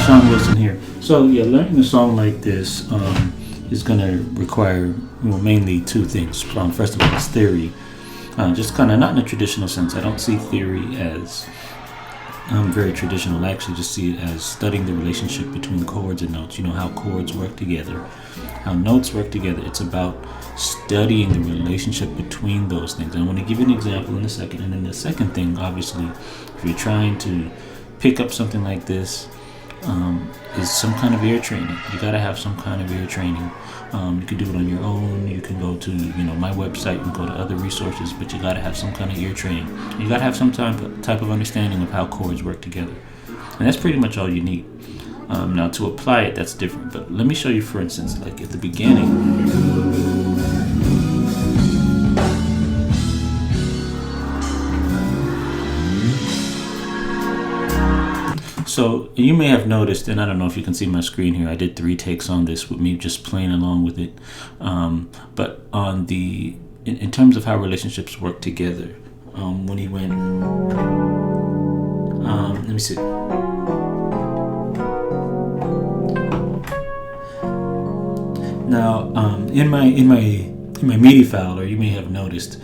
Sean Wilson here. So yeah, learning a song like this is going to require mainly two things. First of all, it's theory. Just kind of not in a traditional sense. I don't see theory as very traditional. I actually just see it as studying the relationship between chords and notes. You know, how chords work together, how notes work together. It's about studying the relationship between those things. I want to give you an example in a second. And then the second thing, obviously, if you're trying to pick up something like this, is some kind of ear training. You gotta have some kind of ear training. You can do it on your own. You can go to my website and go to other resources, but you gotta have some kind of ear training. You gotta have some type of understanding of how chords work together, and that's pretty much all you need. Now to apply it, that's different. But let me show you, for instance, like at the beginning. So you may have noticed, and I don't know if you can see my screen here, I did 3 takes on this with me just playing along with it. But on in terms of how relationships work together, when he went, let me see. Now, in my MIDI file, or you may have noticed,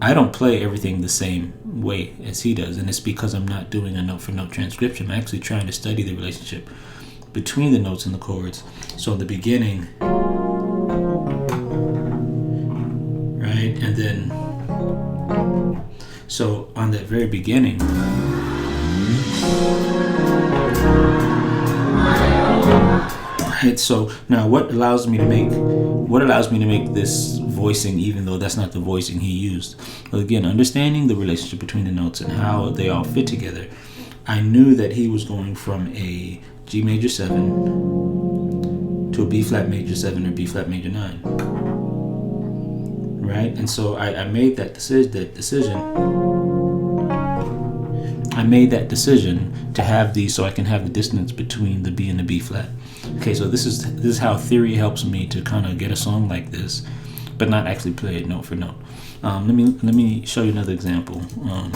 I don't play everything the same way as he does, and it's because I'm not doing a note for note transcription. I'm actually trying to study the relationship between the notes and the chords. So in the beginning, right, and then so on that very beginning, right, so now what allows me to make this voicing, even though that's not the voicing he used? Well, again, understanding the relationship between the notes and how they all fit together, I knew that he was going from a G major 7 to a B flat major 7 or B flat major 9, right? And so I made that decision. I made that decision to have these so I can have the dissonance between the B and the B flat. Okay, so this is how theory helps me to kind of get a song like this, but not actually play it note for note. Let me show you another example. Let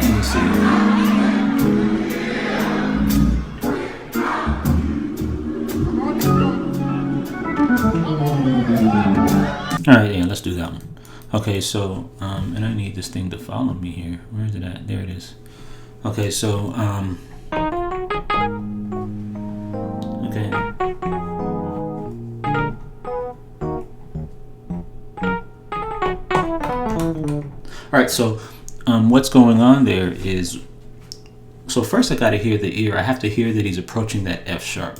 me see. All right, yeah, let's do that one. Okay, so and I need this thing to follow me here. Where is it at? There it is. Okay, so okay. All right, so what's going on there is, so first I got to hear the ear. I have to hear that he's approaching that F sharp.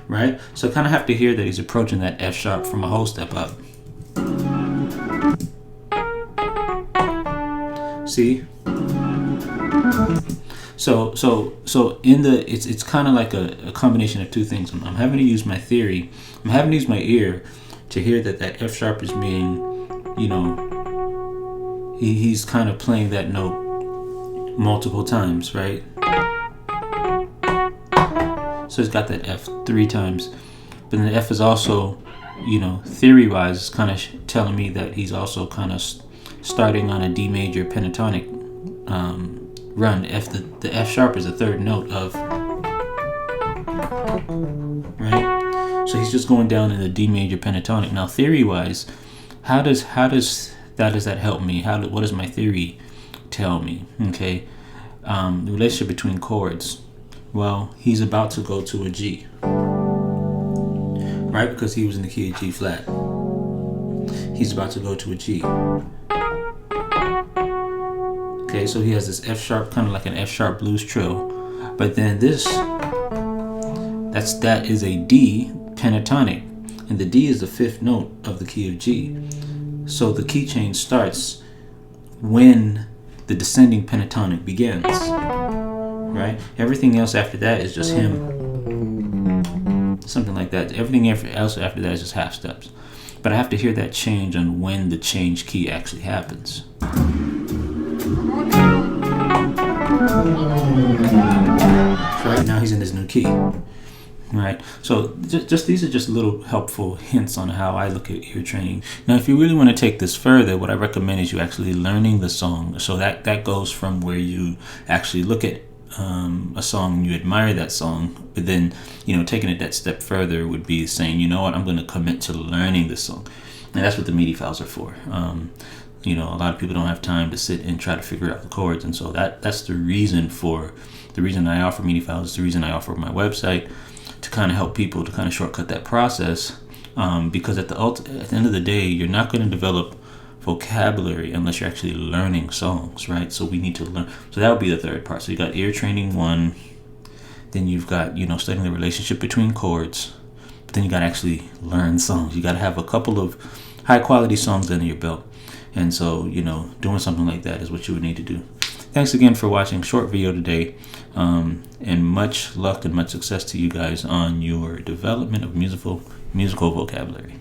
Right? So I kind of have to hear that he's approaching that F sharp from a whole step up. See? So in the it's kind of like a combination of two things. I'm having to use my theory. I'm having to use my ear to hear that F sharp is being, you know, he's kind of playing that note multiple times, right? So he's got that F 3 times, but then the F is also, you know, theory wise, kind of telling me that he's also kind of starting on a D major pentatonic run. The F sharp is the third note of, right? So he's just going down in the D major pentatonic. Now theory wise, how does that help me? What does my theory tell me? Okay, the relationship between chords. Well, he's about to go to a G, right? Because he was in the key of G flat. He's about to go to a G. Okay, so he has this F sharp, kind of like an F sharp blues trill, but then that is a D pentatonic, and the D is the 5th note of the key of G. So the key change starts when the descending pentatonic begins, right? Everything else after that is just him, something like that. Everything else after that is just half steps. But I have to hear that change on when the change key actually happens. Right now he's in his new key. Right, so just these are just little helpful hints on how I look at ear training. Now, if you really want to take this further, what I recommend is you actually learning the song. So that goes from where you actually look at a song and you admire that song, but then, you know, taking it that step further would be saying, you know what, I'm going to commit to learning this song, and that's what the MIDI files are for. You know, a lot of people don't have time to sit and try to figure out the chords, and so that's the reason I offer MIDI files. It's the reason I offer my website, to kind of help people to kind of shortcut that process, because at the end of the day, you're not going to develop vocabulary unless you're actually learning songs, right? So we need to learn. So that would be the third part. So you got ear training 1, then you've got, you know, studying the relationship between chords, but then you got to actually learn songs. You got to have a couple of high quality songs under your belt, and so, you know, doing something like that is what you would need to do. Thanks again for watching. Short video today, and much luck and much success to you guys on your development of musical vocabulary.